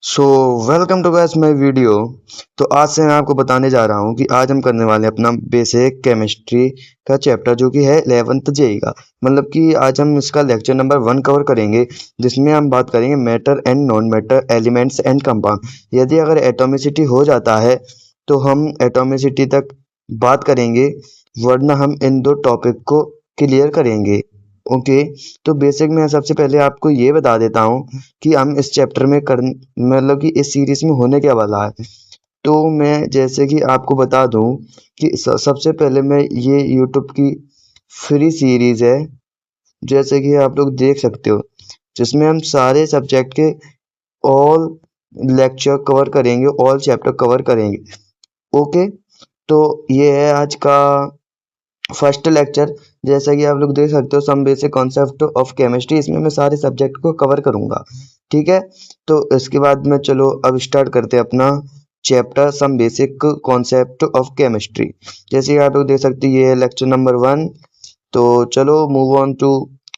So welcome to guys my video. तो आज से मैं आपको बताने जा रहा हूँ कि आज हम करने वाले हैं अपना बेसिक केमिस्ट्री का चैप्टर जो कि है 11th जेई का। मतलब कि आज हम इसका लेक्चर नंबर 1 कवर करेंगे, जिसमें हम बात करेंगे matter and non matter elements and compound. यदि अगर एटॉमिसिटी हो जाता है तो हम एटॉमिसिटी तक बात करेंगे, वरना हम इन दो टॉपिक को क्लियर करेंगे। ओके। तो बेसिक में सबसे पहले आपको ये बता देता हूँ कि हम इस चैप्टर में कर मतलब कि इस सीरीज में होने क्या वाला है। तो मैं जैसे कि आपको बता दूं कि सबसे पहले मैं ये यूट्यूब की फ्री सीरीज है, जैसे कि आप लोग देख सकते हो, जिसमें हम सारे सब्जेक्ट के ऑल लेक्चर कवर करेंगे, ऑल चैप्टर कवर करेंगे। ओके। तो ये है आज का फर्स्ट लेक्चर। जैसा कि आप लोग देख सकते हो, some basic concept of chemistry, इसमें मैं सारे सब्जेक्ट को कवर करूंगा। ठीक है। तो इसके बाद में चलो अब स्टार्ट करते हैं अपना chapter some basic concept of chemistry. जैसे कि आप लोग देख सकते हैं, ये है लेक्चर नंबर 1। तो चलो move on to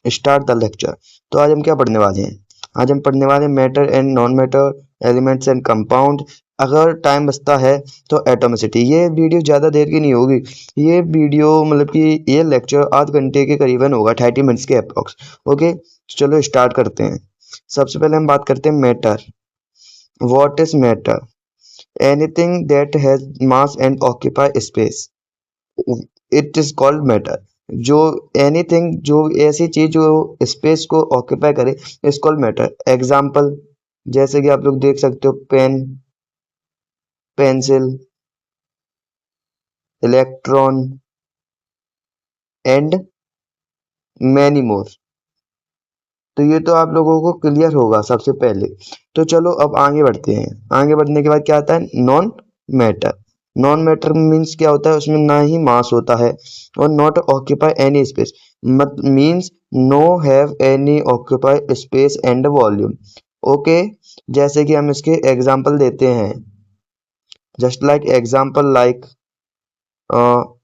start the lecture. तो आज हम क्या पढ़ने वाले हैं? आज हम पढ़ने वाले हैं matter and non matter elements and compound. अगर टाइम बचता है तो एटॉमिसिटी। ये वीडियो ज़्यादा देर की नहीं होगी। ये वीडियो मतलब कि ये लेक्चर आध घंटे के करीबन होगा, 30 मिनट्स के अप्रॉक्स। ओके। चलो स्टार्ट करते हैं। सबसे पहले हम बात करते हैं matter. What is matter? Anything that has mass and occupy space, it is called matter. जो एनीथिंग, जो ऐसी चीज जो स्पेस को ऑक्यूपाई करे, इज कॉल्ड मैटर। एग्जाम्पल जैसे कि आप लोग देख सकते हो, pen, pencil, electron and many more. तो ये तो आप लोगों को क्लियर होगा सबसे पहले। तो चलो अब आगे बढ़ते हैं। आगे बढ़ने के बाद क्या आता है? Non matter. Non matter means क्या होता है? उसमें ना ही मास होता है और नॉट ऑक्यूपाई एनी स्पेस, मत means no have any occupy space and volume. Okay. जैसे कि हम इसके एग्जांपल देते हैं, just like example like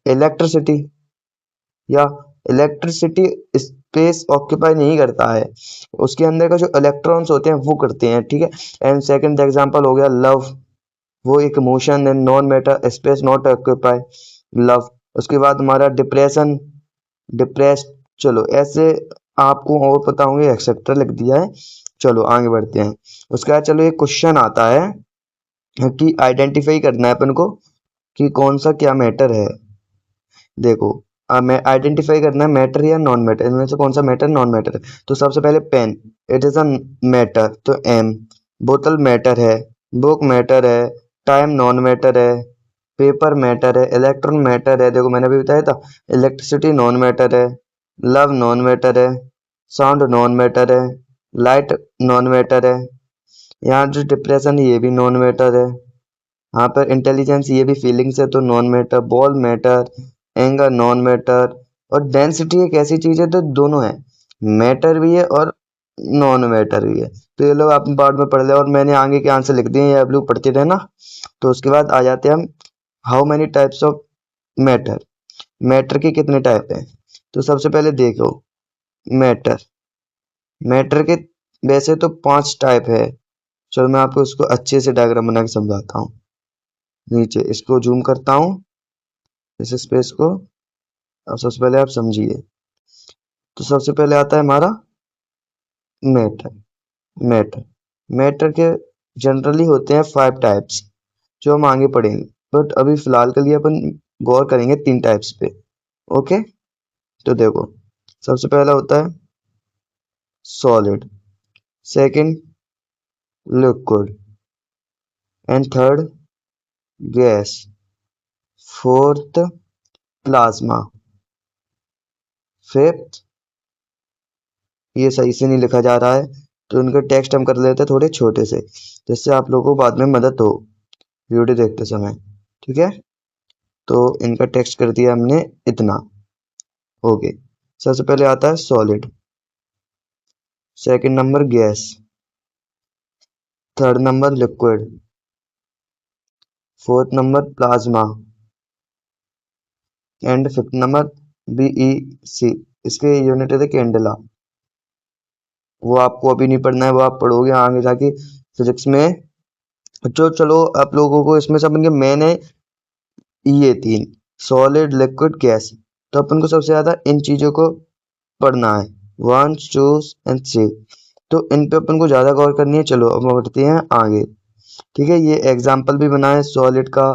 electricity. या इलेक्ट्रिसिटी स्पेस ऑक्यूपाई नहीं करता है, उसके अंदर का जो इलेक्ट्रॉन्स होते हैं वो करते हैं। ठीक है। एंड सेकंड एग्जांपल हो गया लव। वो एक इमोशन है, non matter, space not occupy, love. उसके बाद हमारा डिप्रेशन, डिप्रेस्ड। चलो ऐसे आपको और पता होंगे, एक्सेट्रा लिख दिया है। चलो आगे बढ़ते हैं। उसके बाद चलो एक क्वेश्चन आता है कि आइडेंटिफाई करना है अपन को कि कौन सा क्या मैटर है। देखो, मैं आइडेंटिफाई करना है मैटर या नॉन मैटर, इनमें से कौन सा मैटर नॉन मैटर है। तो सबसे पहले pen, it is a matter, तो एम। बोतल मैटर है, बुक मैटर है, टाइम नॉन मैटर है, पेपर मैटर है, इलेक्ट्रॉन मैटर है, देखो मैंने अभी बताया था। इलेक्ट्रिसिटी नॉन मैटर है, लव नॉन मैटर है, साउंड नॉन मैटर है, लाइट नॉन मैटर है, यहाँ जो डिप्रेशन ये भी नॉन मैटर है, यहाँ पर इंटेलिजेंस ये भी फीलिंग्स है तो non matter, ball matter, anger non matter. और डेंसिटी एक ऐसी चीज है तो दोनों है, मैटर भी है और नॉन मैटर भी है। तो ये लोग आपने पार्ट में पढ़ लिया और मैंने आगे के आंसर लिख दिए, ये आप लोग पढ़ते रहना। तो उसके बाद आ जाते हैं हम, how many types of matter. Matter के कितने टाइप हैं? तो सबसे पहले देखो, मैटर, मैटर के वैसे तो 5 टाइप है। चलो मैं आपको इसको अच्छे से डायग्राम बना के समझाता हूँ। नीचे इसको जूम करता हूँ, इस स्पेस को। अब सबसे पहले आप समझिए। तो सबसे पहले आता है हमारा मैटर। मैटर, मैटर के जनरली होते हैं 5 टाइप्स, जो हम आगे पढ़ेंगे। बट अभी फिलहाल के लिए अपन गौर करेंगे 3 टाइप्स पे। ओके। तो देखो, सबसे पहला होता है solid, second liquid, and third gas, fourth plasma, fifth, ये सही से नहीं लिखा जा रहा है तो इनके टेक्स्ट हम कर लेते हैं थोड़े छोटे से, जिससे आप लोगों को बाद में मदद हो वीडियो देखते समय। ठीक है। तो इनका टेक्स्ट कर दिया हमने इतना। ओके। सबसे पहले आता है solid, second number gas, third number liquid, fourth number plasma, and fifth number BEC. इसके यूनिट है कैंडेला। वो आपको अभी नहीं पढ़ना है, वो आप पढ़ोगे आगे जाके फिजिक्स में, जो चलो आप लोगों को इसमें से अपन के मेन है ये तीन, सॉलिड लिक्विड गैस। तो अपन को सबसे ज्यादा इन चीजों को पढ़ना है, 1 2 एंड 3। तो इन पे अपन को ज्यादा गौर करनी है। चलो अब बढ़ते हैं आगे। ठीक है, ये एग्जाम्पल भी बना है सॉलिड का,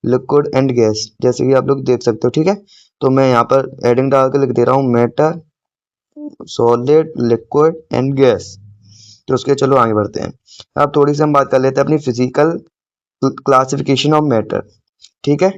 लिक्विड एंड गैस, जैसे कि आप लोग देख सकते हो। ठीक है, तो मैं यहाँ पर एडिंग डाल के लिख दे रहा हूँ, matter, solid, liquid and gas. तो उसके चलो आगे बढ़ते हैं। अब थोड़ी सी हम बात कर लेते हैं अपनी फिजिकल क्लासिफिकेशन ऑफ मैटर। ठीक है,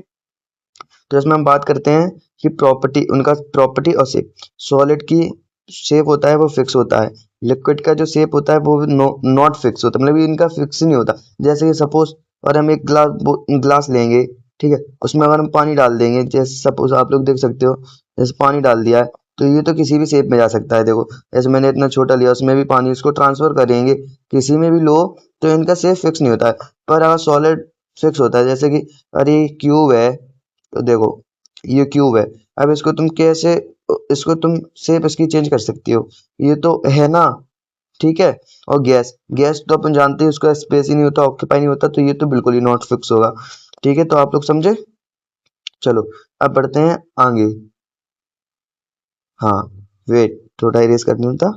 तो इसमें हम बात करते हैं कि प्रॉपर्टी, उनका प्रॉपर्टी और शेप। सॉलिड की शेप होता है वो फिक्स होता है, लिक्विड का जो शेप होता है वो नॉट फिक्स होता है, मतलब इनका फिक्स नहीं होता। जैसे कि सपोज और हम एक ग्लास लेंगे, ठीक है, उसमें अगर हम पानी डाल देंगे, जैसे सपोज आप लोग देख सकते हो, जैसे पानी डाल दिया है, तो ये तो किसी भी शेप में जा सकता है। देखो जैसे मैंने इतना छोटा लिया, उसमें भी पानी, इसको ट्रांसफर करेंगे किसी में भी लो, तो इनका शेप फिक्स नहीं होता है। पर अगर सॉलिड फिक्स होता है, जैसे कि अरे क्यूब है, तो देखो ये क्यूब है, अब इसको तुम कैसे, इसको तुम शेप इसकी चेंज कर सकती हो, ये तो है ना। ठीक है, और गैस, गैस तो अपन जानते हैं उसका स्पेस ही नहीं होता, ऑक्यूपाई नहीं होता, तो ये तो बिल्कुल ही नॉट फिक्स होगा। ठीक है, तो आप लोग समझे। चलो अब बढ़ते हैं आगे। हाँ, वेट, थोड़ा इरेज करना होता,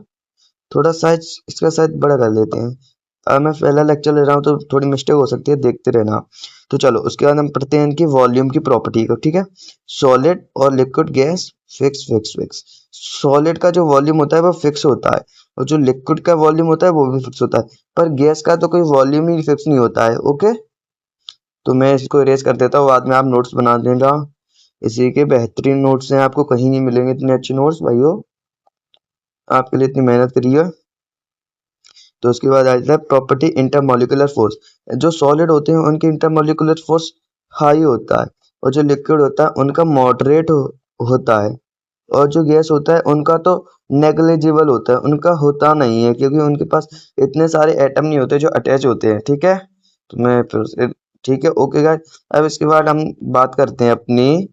थोड़ा साइज इसका साइज बड़ा कर लेते हैं। अब मैं पहला लेक्चर ले रहा हूँ तो थोड़ी मिस्टेक हो सकती है, देखते रहना। तो चलो उसके बाद हम पढ़ते हैं इनकी वॉल्यूम की प्रॉपर्टी को। ठीक है, सॉलिड और liquid gas, fix fix fix. Solid का जो वॉल्यूम होता है वो फिक्स होता है, और जो लिक्विड का वॉल्यूम होता है वो भी फिक्स होता है, पर गैस का तो कोई वॉल्यूम ही फिक्स नहीं होता है। ओके, तो मैं इसको इरेज कर देता हूँ, बाद में आप नोट्स बना देना। इसी के बेहतरीन नोट्स हैं, आपको कहीं नहीं मिलेंगे इतने अच्छे नोट्स भाइयों, आपके लिए इतनी मेहनत करी है। तो उसके बाद आ जाता है प्रॉपर्टी इंटरमोलिकुलर फोर्स। जो सॉलिड होते हैं उनके इंटरमोलिकुलर फोर्स हाई होता है, और जो लिक्विड होता है उनका मॉडरेट होता है, और जो गैस होता है उनका तो नेग्लिजिबल होता है, उनका होता नहीं है, क्योंकि उनके पास इतने सारे एटम नहीं होते जो अटैच होते हैं। ठीक है, तो मैं फिर से, ठीक है, ओके गाइस। अब इसके बाद हम बात करते हैं अपनी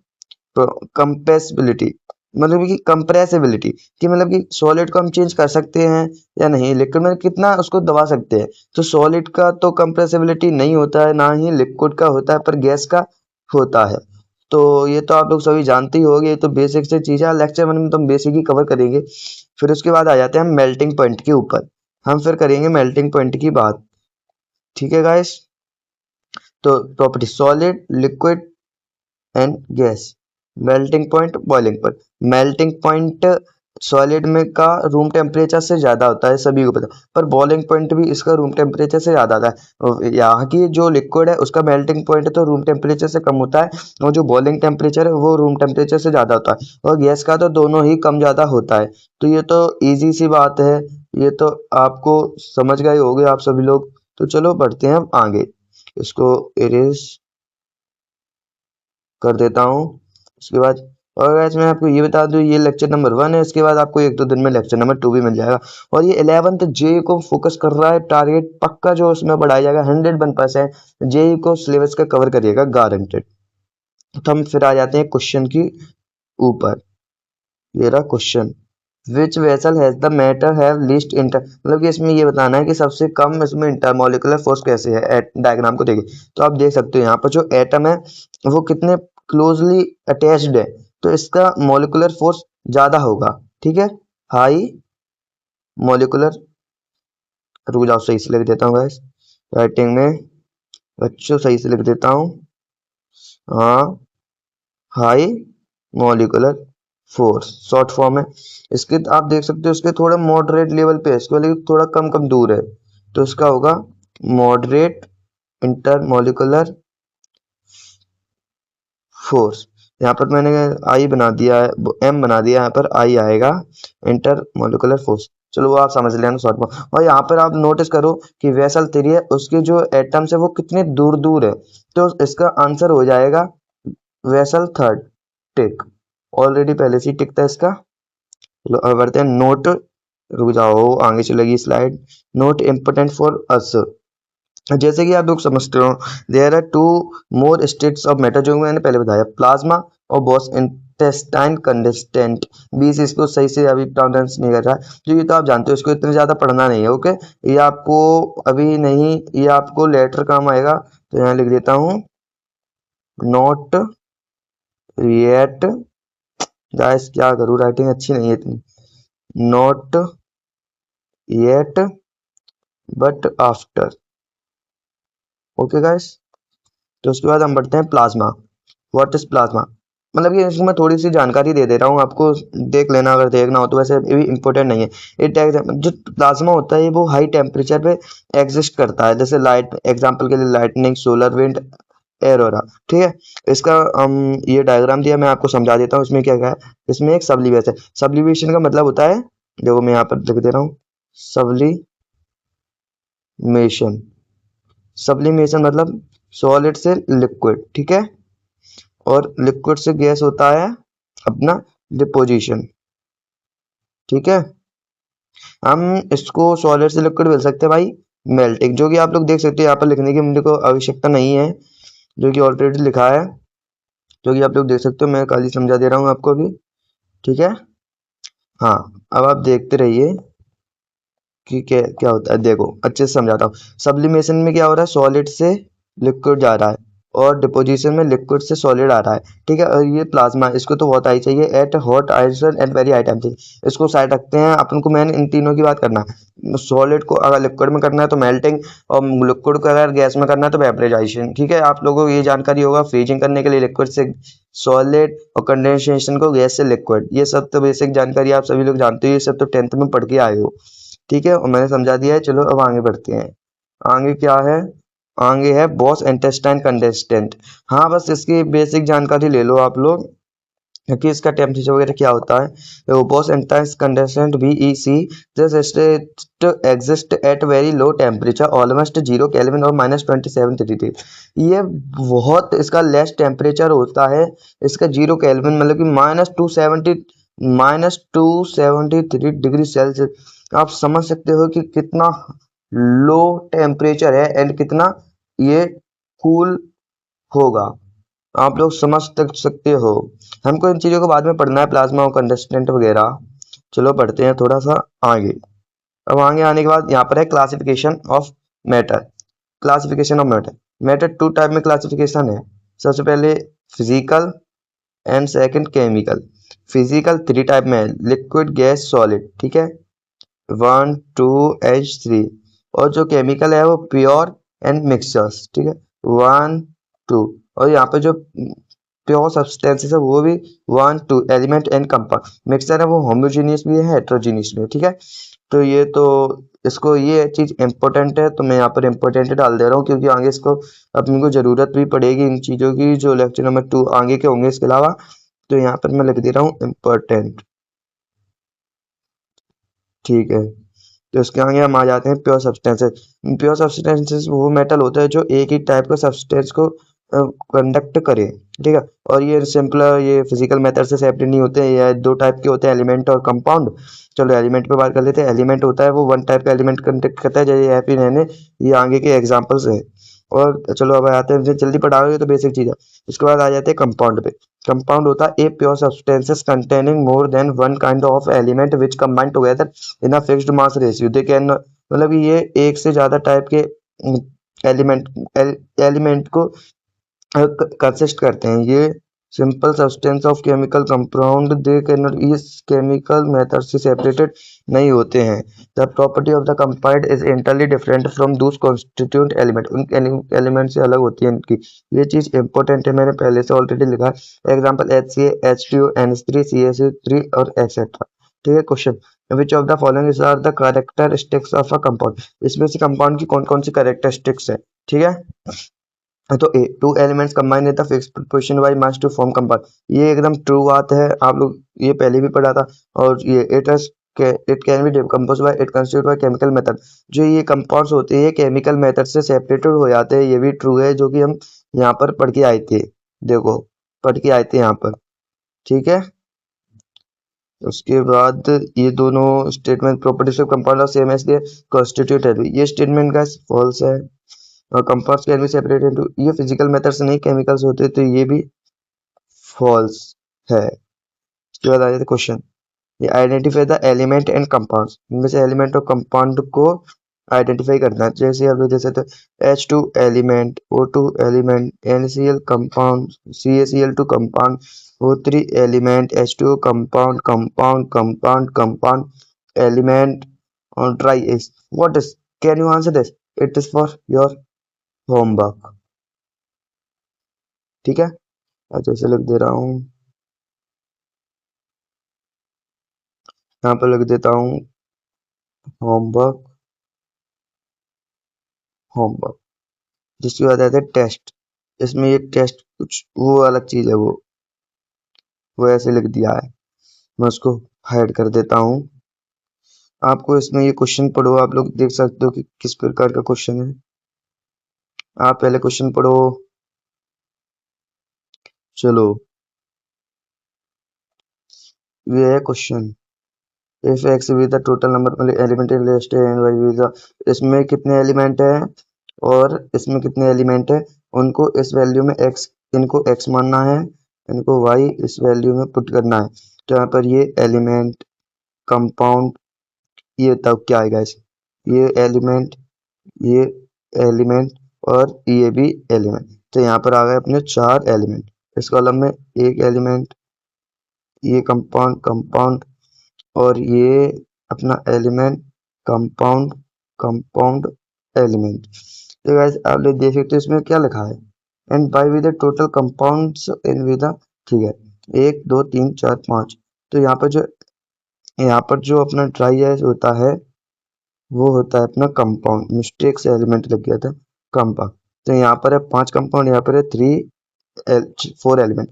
कंप्रेसिबिलिटी, मतलब कि कंप्रेसिबिलिटी, कि मतलब कि सॉलिड को हम चेंज कर सकते हैं या नहीं, लिक्विड में कितना उसको दबा सकते हैं। तो सॉलिड का तो कंप्रेसिबिलिटी नहीं होता है, ना ही लिक्विड का होता है, पर गैस का होता है। तो ये तो आप लोग सभी जानते ही होंगे, ये तो बेसिक से चीज़ है, लेक्चर वन में तो हम बेसिक ही कवर करेंगे। फिर उसके बाद आ जाते हैं हम मेल्टिंग पॉइंट के ऊपर, हम फिर करेंगे मेल्टिंग पॉइंट की बात। ठीक है गाइस, तो property solid, liquid and gas, melting point, boiling point. Melting point solid में का रूम टेम्परेचर से ज़्यादा होता है, सभी को पता, पर बॉइलिंग पॉइंट भी इसका रूम टेम्परेचर से ज़्यादा आता है। और यहाँ की जो लिक्विड है उसका मेल्टिंग पॉइंट तो रूम टेम्परेचर से कम होता है, और जो बॉइलिंग टेम्परेचर है वो रूम टेम्परेचर से ज़्यादा होता है, और गैस का तो दोनों ही कम ज़्यादा होता है। तो ये तो ईजी सी बात है, ये तो आपको समझ गए होंगे आप सभी लोग। तो चलो बढ़ते हैं अब आगे, इसको इरेज कर देता हूँ। उसके बाद, और वैसे मैं आपको ये बता दूं, ये लेक्चर नंबर 1 है, इसके बाद आपको एक दो दिन में लेक्चर नंबर 2 भी मिल जाएगा। और ये 11th जे को फोकस कर रहा है, टारगेट पक्का जो उसमें बढ़ाया जाएगा, 101% जे को सिलेबस का कवर करिएगा, गारंटेड। तो हम फिर आ जाते हैं क्वेश्चन की ऊपर। ये रहा question, which vessel has the matter have least inter, मतलब कि इसमें ये बताना है कि सबसे कम इसमें इंटरमोलिकुलर फोर्स कैसे है। डायग्राम को देखिए तो आप देख सकते हो यहाँ पर जो एटम है वो कितने क्लोजली अटैच्ड है, तो इसका मोलिकुलर फोर्स ज्यादा होगा। ठीक है, हाई मोलिकुलर, रुक जाओ सही से लिख देता हूँ गाइस, राइटिंग में बच्चों सही से लिख देता हूँ। हाँ, high molecular force short form है इसके। आप देख सकते हो इसके थोड़ा मॉडरेट लेवल पे है, इसके वाले थोड़ा कम कम दूर है, तो इसका होगा मॉडरेट इंटरमोलिकुलर फोर्स। यहाँ पर मैंने आई बना दिया है, एम बना दिया, यहाँ पर आई आएगा, इंटरमोलिकुलर फोर्स। चलो वो आप समझ लेना शॉर्ट फॉर्म। और यहाँ पर आप नोटिस करो कि वेसल 3 है, उसके जो एटम्स है वो कितने दूर दूर है, तो इसका आंसर हो जाएगा वेसल 3, टिक, ऑलरेडी पहले से ही टिक था इसका। चलो अब बढ़ते हैं नोट, रुक जाओ आगे चलेगी slide. Note important for us, जैसे कि आप लोग समझते हो, there are two more states of matter, जो मैंने पहले बताया, प्लाज्मा और बॉस इंटेस्टाइन कंडिस्टेंट। 20 इसको सही से अभी प्रोनाउंस नहीं कर रहा है, जो ये तो आप जानते हो, इसको इतना ज़्यादा पढ़ना नहीं है। ओके, ये आपको अभी नहीं, ये आपको लेटर काम आएगा, तो यहाँ लिख देता हूँ नॉट येट। गाइस क्या करूँ, राइटिंग अच्छी नहीं है इतनी। Not yet but after. Okay guys, तो उसके बाद हम बढ़ते हैं प्लाज्मा। व्हाट इज प्लाज्मा, मतलब ये इसमें थोड़ी सी जानकारी दे रहा हूँ आपको, देख लेना अगर देखना हो तो, वैसे ये भी इंपॉर्टेंट नहीं है। जो प्लाज्मा होता है वो हाई टेम्परेचर पे एग्जिस्ट करता है, जैसे लाइट, एग्जांपल के लिए लाइटनिंग, सोलर विंड, एरोरा। ठीक है, इसका ये डायग्राम दिया, मैं आपको समझा देता हूँ इसमें क्या क्या है। इसमें एक सब्लिमेशन है। सब्लिमेशन का मतलब होता है, देखो मैं यहाँ पर लिख दे रहा हूँ, सब्लिमेशन। सब्लिमेशन मतलब सॉलिड से लिक्विड, ठीक है, और लिक्विड से गैस होता है अपना डिपोजिशन। ठीक है, हम इसको सॉलिड से लिक्विड बोल सकते हैं भाई मेल्टिंग, जो कि आप लोग देख सकते हैं, यहाँ पर लिखने की मुझे को आवश्यकता नहीं है, जो कि ऑलरेडी लिखा है, जो कि आप लोग देख सकते हो, मैं खाली समझा दे रहा हूँ आपको अभी। ठीक है, हाँ, अब आप देखते रहिए कि क्या क्या होता है। देखो अच्छे से समझाता हूँ। सब्लिमेशन में क्या हो रहा है, सॉलिड से लिक्विड जा रहा है, और डिपोजिशन में लिक्विड से सॉलिड आ रहा है। ठीक है, और ये प्लाज्मा, इसको तो बहुत आई चाहिए at hot isolation at very high temperature. इसको साइड रखते हैं, अपन को मैन इन तीनों की बात करना है। सॉलिड को अगर लिक्विड में करना है तो मेल्टिंग, और लिक्विड को अगर गैस में करना है तो वेपराइजेशन। ठीक है, आप लोगों को ये जानकारी होगा, फ्रीजिंग करने के लिए लिक्विड से सॉलिड, और कंडेंसेशन को गैस से लिक्विड। ये सब तो बेसिक जानकारी आप सभी लोग जानते हो, ये सब तो 10th में पढ़ के आए हो। ठीक है, और मैंने समझा दिया है। चलो अब आगे बढ़ते हैं। आगे क्या है, आगे है बॉस इंटेस्टाइन कंडेस्टेंट। हाँ, बस इसकी बेसिक जानकारी ले लो आप लोग कि इसका टेम्परेचर वगैरह क्या होता है। तो Bose Einstein condensate BEC this state exist at very low temperature almost 0 Kelvin और -27 डिग्री। ये बहुत इसका लेस टेम्परेचर होता है, इसका 0 केल्विन मतलब कि -273 डिग्री सेल्सियस। आप समझ सकते हो कि कितना लो टेम्परेचर है एंड कितना ये कूल होगा, आप लोग समझ तक सकते हो। हमको इन चीज़ों को बाद में पढ़ना है, प्लाज्मा और कंडस्टेंट वगैरह। चलो पढ़ते हैं थोड़ा सा आगे। अब आगे आने के बाद यहाँ पर है classification of matter. Classification of matter, matter 2 type में क्लासिफिकेशन है। सबसे पहले physical and second chemical. Physical 3 type में है, लिक्विड, गैस, सॉलिड। ठीक है, 1 2 H3। और जो केमिकल है वो प्योर एंड मिक्सचर्स। ठीक है, 1 2। और यहाँ पे जो प्योर सब्सटेंसेस है वो भी 1 2, एलिमेंट एंड कंपाउंड। मिक्सचर है वो होमोजीनियस भी है, हेट्रोजीनियस भी है। ठीक है, तो ये तो इसको ये चीज इंपॉर्टेंट है, तो मैं यहाँ पर इंपॉर्टेंट डाल दे रहा हूँ, क्योंकि आगे इसको अपने को जरूरत भी पड़ेगी इन चीजों की, जो लेक्चर नंबर 2 आगे के होंगे इसके अलावा। तो यहाँ पर मैं लिख दे रहा हूँ इम्पोर्टेंट। ठीक है, तो इसके आगे हम आ जाते हैं प्योर सब्सटेंसेस। प्योर सब्सटेंसेस वो मेटल होता है जो एक ही टाइप का सब्सटेंस को कंडक्ट करे। ठीक है, और ये सिंपल, ये फिजिकल मेथड से सेपरेट नहीं होते हैं, ये 2 टाइप के होते हैं, एलिमेंट और कंपाउंड। चलो एलिमेंट पे बात कर लेते हैं। एलिमेंट होता है वो 1 टाइप का एलिमेंट कंडक्ट करता है, जैसे हैप्पी रहने, ये आगे के एग्जाम्पल्स है। और चलो अब आते हैं, जल्दी पढ़ाओगे तो बेसिक चीज़ है। इसके बाद आ जाते हैं कंपाउंड पे। कंपाउंड होता है a pure substances containing more than 1 kind of element which combine together in a fixed mass ratio. They can, मतलब ये एक से ज्यादा टाइप के एलिमेंट एलिमेंट को कंसिस्ट करते हैं। ये simple substance of chemical compound, they can not, इस केमिकल मेथड से सेपरेटेड नहीं होते हैं। The property of the compound is इंटरली different from दूस कॉन्स्टिट्यूएंट एलिमेंट, उन एलिमेंट से अलग होती है इनकी। ये चीज इंपॉर्टेंट है, मैंने पहले से ऑलरेडी लिखा है। Example HCl H2O NH3 CaCO3 और एक्सेट्रा। ठीक है, question which of the following are the characteristics of a compound. इसमें से कंपाउंड की कौन कौन सी कैरेक्टरिस्टिक्स है। ठीक है, तो a 2 elements combine in the fixed proportion by mass to form compound. ये एकदम ट्रू बात है, आप लोग ये पहले भी पढ़ा था। और ये it can be decompose by, it constitute by chemical method. जो ये कंपाउंड्स होते हैं केमिकल मेथड से सेपरेटेड हो जाते हैं, ये भी ट्रू है, जो कि हम यहाँ पर पढ़ के आए थे। देखो पढ़ के आए थे यहाँ पर। ठीक है, उसके बाद ये दोनों statement, properties of compound are same as their constituted, ये स्टेटमेंट का फॉल्स है। और compounds can be separated into, ये फिजिकल मेथड से नहीं केमिकल्स होते, तो ये भी फॉल्स है। उसके बाद आ जाते क्वेश्चन, ये identify the element and compound, इनमें से एलिमेंट और कंपाउंड को आइडेंटिफाई करना है। जैसे आप लोग जैसे तो H2 element, O2 element, NaCl compound, CaCl2 compound, O3 element, H2O compound, compound compound compound element on dry is what is, can you answer this? It is for your homework, ठीक है। अच्छा इसे लिख दे रहा हूँ, यहाँ पर लिख देता हूँ होमवर्क, होमवर्क। जिसके बाद आता है टेस्ट, इसमें ये टेस्ट कुछ वो अलग चीज है, वो ऐसे लिख दिया है, मैं उसको हाइड कर देता हूँ। आपको इसमें ये क्वेश्चन पढ़ो, आप लोग देख सकते हो कि किस प्रकार का क्वेश्चन है। आप पहले क्वेश्चन पढ़ो, चलो ये है question, if X with the total number element in list and Y with the, इसमें कितने एलिमेंट है और इसमें कितने एलिमेंट है, उनको इस वैल्यू में एक्स, इनको एक्स मानना है, इनको वाई इस वैल्यू में पुट करना है। तो यहाँ पर ये एलिमेंट, कंपाउंड, ये तब क्या आएगा इस, ये एलिमेंट, ये एलिमेंट और ये भी एलिमेंट। तो यहाँ पर आ गए अपने 4 एलिमेंट, इस कॉलम में एक एलिमेंट, ये कंपाउंड, कंपाउंड और ये अपना एलिमेंट, कंपाउंड, कंपाउंड एलिमेंट। तो गाइस आप लोग देख सकते हो इसमें क्या लिखा है, and by with the total compounds in with the, ठीक है 1 2 3 4 5। तो यहाँ पर जो अपना ट्राई होता है वो होता है अपना कंपाउंड, मिस्टेक से एलिमेंट लग गया था, कंपाउंड। तो यहाँ पर है 5 कंपाउंड, यहाँ पर है 4 element,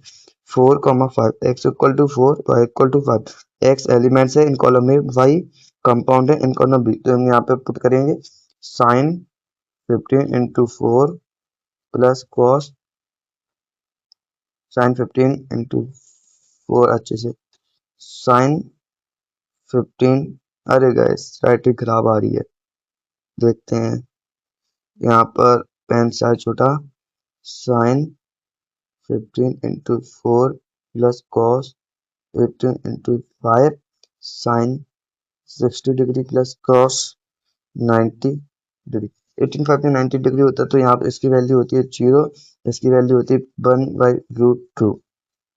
4,5 x equal to 4 y equal to 5, x elements है इन कॉलम में, y कंपाउंड है इन कॉलम बी। तो हम यहाँ पे पुट करेंगे sine 15 into 4 plus cos sine 15 into 4, अच्छे से साइन 15, अरे गाइस राइटिंग खराब आ रही है, देखते हैं यहाँ पर पेन साइज छोटा, sine 15 into 4 plus cos 18 into 5 sine 60 degree plus cos 90 degree, 18 5 में 90 डिग्री होता है। तो यहाँ पर इसकी वैल्यू होती है 0, इसकी वैल्यू होती है 1/√2।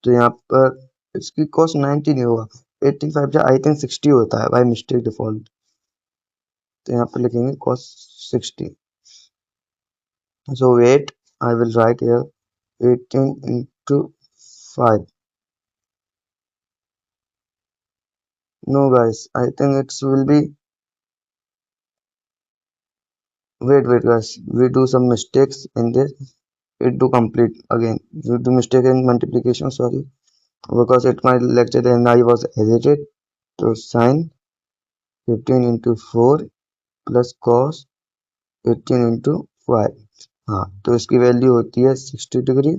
तो यहाँ पर इसकी कॉस 90 नहीं होगा, 85 आई थिंक 60 होता है बाय मिस्टेक डिफॉल्ट। तो यहाँ पर लिखेंगे cos 60, so wait I will write here 18 into 5, no guys I think it will be, wait guys, we do some mistakes in this, it do complete again, we do mistake in multiplication, sorry, because it my lecture and I was hesitate. So sin 15 into 4 plus cos 18 into 5, हाँ तो इसकी value होती है 60 degree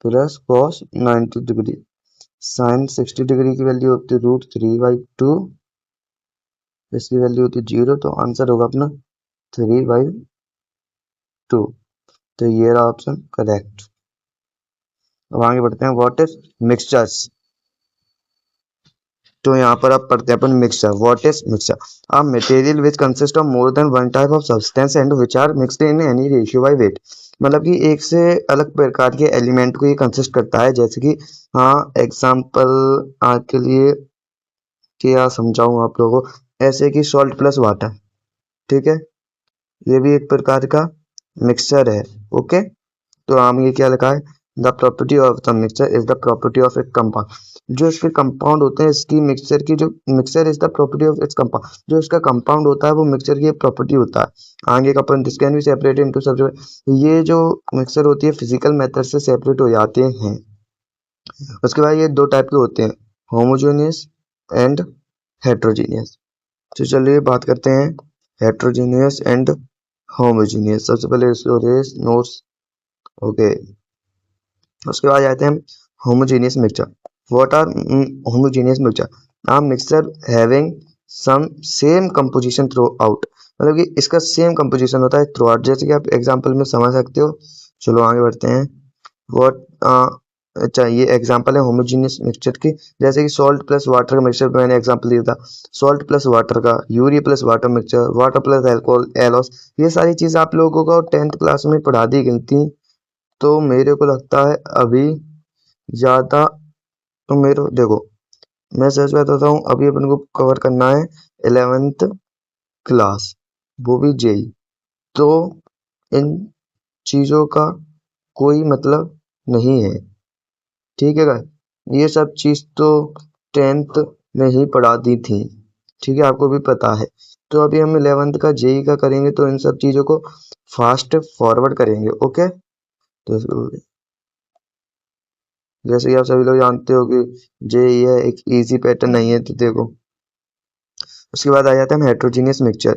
plus cos 90 degree, sine 60 degree की value होती है √3/2, इसकी value होती है 0, तो आंसर होगा अपना 3/2। तो ये रहा ऑप्शन करेक्ट। अब आगे बढ़ते हैं, व्हाट इज मिक्सचर्स। तो यहाँ पर आप पढ़ते हैं अपन mixture, what is mixture, a material which consist of more than one type of substance and which are mixed in any ratio by weight. मतलब कि एक से अलग प्रकार के एलिमेंट को ये कंसिस्ट करता है, जैसे कि हाँ एग्जांपल आज के लिए क्या समझाऊं आप लोगों को, ऐसे कि सॉल्ट प्लस वाटर, ठीक है, ये भी एक प्रकार का मिक्सचर है। ओके, तो हम ये क्या लिखा है, the property of the mixture is the property of it compound. जो इसके कंपाउंड होते हैं, इसकी मिक्सचर की जो mixture is the property of its compound, जो इसका कंपाउंड होता है वो मिक्सचर की प्रॉपर्टी होता है। आगे का अपन this can be separate into सब, ये जो मिक्सचर होती है फिजिकल मेथड से सेपरेट हो जाते हैं। उसके बाद ये 2 टाइप के होते हैं, होमोजेनियस एंड हेट्रोजीनियस। तो चलिए बात करते हैं हेट्रोजीनियस एंड होमोजीनियस। सबसे पहले इसको रेस नोट्स, ओके। उसके बाद आते हैं homogeneous mixture. What are homogeneous mixture, a mixture having some same composition throughout, मतलब कि इसका सेम कंपोजिशन होता है थ्रू आउट, जैसे कि आप एग्जांपल में समझ सकते हो। चलो आगे बढ़ते हैं, व्हाट अच्छा ये एग्जांपल है होमोजेनियस मिक्सचर की, जैसे कि सॉल्ट प्लस वाटर का मिक्सचर मैंने एग्जांपल दिया था, सॉल्ट प्लस वाटर का, urea plus water mixture, water plus alcohol एलोस, ये सारी चीज़ आप लोगों को 10th क्लास में पढ़ा दी गई थी। तो मेरे को लगता है अभी ज़्यादा, तो मेरे देखो मैं सच बताता हूँ, अभी अपन को कवर करना है 11th क्लास, वो भी जेई। तो इन चीज़ों का कोई मतलब नहीं है, ठीक है गाइस, ये सब चीज़ तो 10th में ही पढ़ा दी थी, ठीक है, आपको भी पता है। तो अभी हम 11th का जेई का करेंगे, तो इन सब चीज़ों को फास्ट फॉरवर्ड करेंगे, ओके। तो जैसे कि आप सभी लोग जानते हो कि जेई है एक इजी पैटर्न नहीं है, तो देखो उसके बाद आ जाता है हम हेट्रोजीनियस मिक्सचर।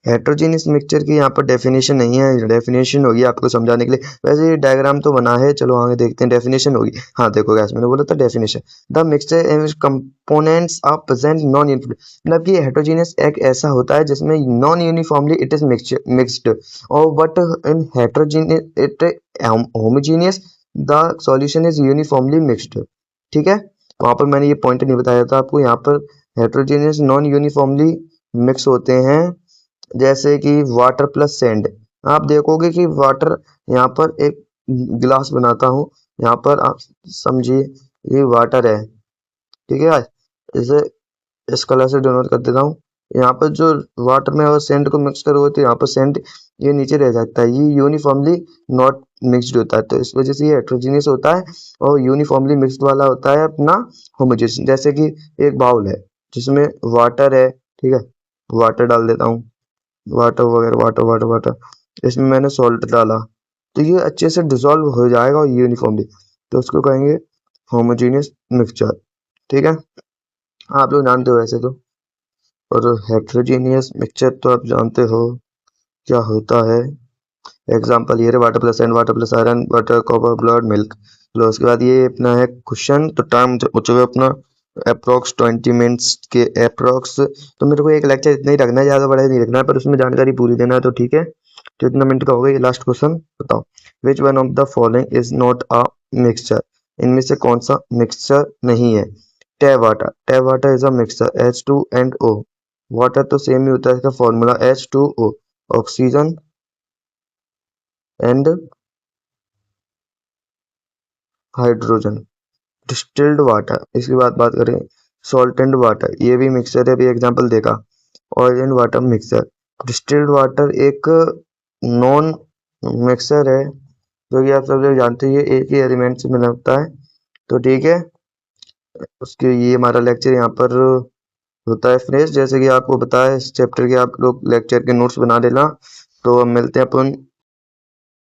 हेट्रोजीनियस मिक्सचर की यहाँ पर डेफिनेशन नहीं है, डेफिनेशन होगी आपको समझाने के लिए, वैसे ये डायग्राम तो बना है, चलो आगे देखते हैं डेफिनेशन होगी। हाँ देखो गैस, मैंने बोला था definition, the mixture in components are present non uniform, मतलब कि हेट्रोजीनियस एक ऐसा होता है जिसमें non uniformly it is mixed, और but in heterogeneous it homogeneous the solution is uniformly mixed, ठीक है। वहां पर मैंने ये पॉइंट नहीं बताया था आपको, यहाँ पर हेट्रोजीनियस नॉन यूनिफॉर्मली मिक्स होते हैं, जैसे कि वाटर प्लस सैंड। आप देखोगे कि वाटर, यहाँ पर एक गिलास बनाता हूँ, यहाँ पर आप समझिए ये वाटर है, ठीक है। इसे इस कलर से डिनोट कर देता हूँ। यहाँ पर जो वाटर में और सेंड को मिक्स करोगे तो यहाँ पर सेंड ये नीचे रह जाता है, ये यूनिफॉर्मली नॉट मिक्सड होता है, तो इस वजह से ये हेट्रोजीनियस होता है, और यूनिफॉर्मली मिक्सड वाला होता है अपना होमोजेनियस। जैसे कि एक बाउल है जिसमें वाटर है, ठीक है, वाटर डाल देता हूँ, वाटर वगैरह वाटर वाटर वाटर, इसमें मैंने सॉल्ट डाला, तो ये अच्छे से डिसॉल्व हो जाएगा यूनिफॉर्मली, तो उसको कहेंगे होमोजेनियस मिक्सचर, ठीक है। आप लोग जानते हो वैसे तो। और हेट्रोजीनियस मिक्सचर तो आप जानते हो क्या होता है, एग्जांपल ये water plus and water plus iron water copper blood milk. लो उसके बाद ये अपना है क्वेश्चन, तो टाइम हो चुका अपना अप्रोक्स 20 मिनट्स के अप्रोक्स, तो मेरे को एक लेक्चर इतना ही रखना है, ज़्यादा बड़ा नहीं रखना है, पर उसमें जानकारी पूरी देना है, तो ठीक है। तो इतना मिनट का होगा, ये लास्ट क्वेश्चन बताओ, which one of the following is not a mixture, इनमें से कौन सा मिक्सचर नहीं है। Tap water is a mixture H2 and O, water तो सेम ही होता है, इसका formula H2O, oxygen and hydrogen. Distilled water, इसकी बात करें, सॉल्ट एंड वाटर, ये भी मिक्सचर है, अभी एग्जांपल देखा, oil and water mixture. Distilled water एक नॉन मिक्सचर है, जो कि आप सब लोग जानते हैं, ये एक ही एलिमेंट से बना होता है, तो ठीक है। उसके ये हमारा लेक्चर यहाँ पर होता है फ्रेश, जैसे कि आपको बताया इस चैप्टर के आप लोग लेक्चर के नोट्स बना लेना। तो अब मिलते हैं अपन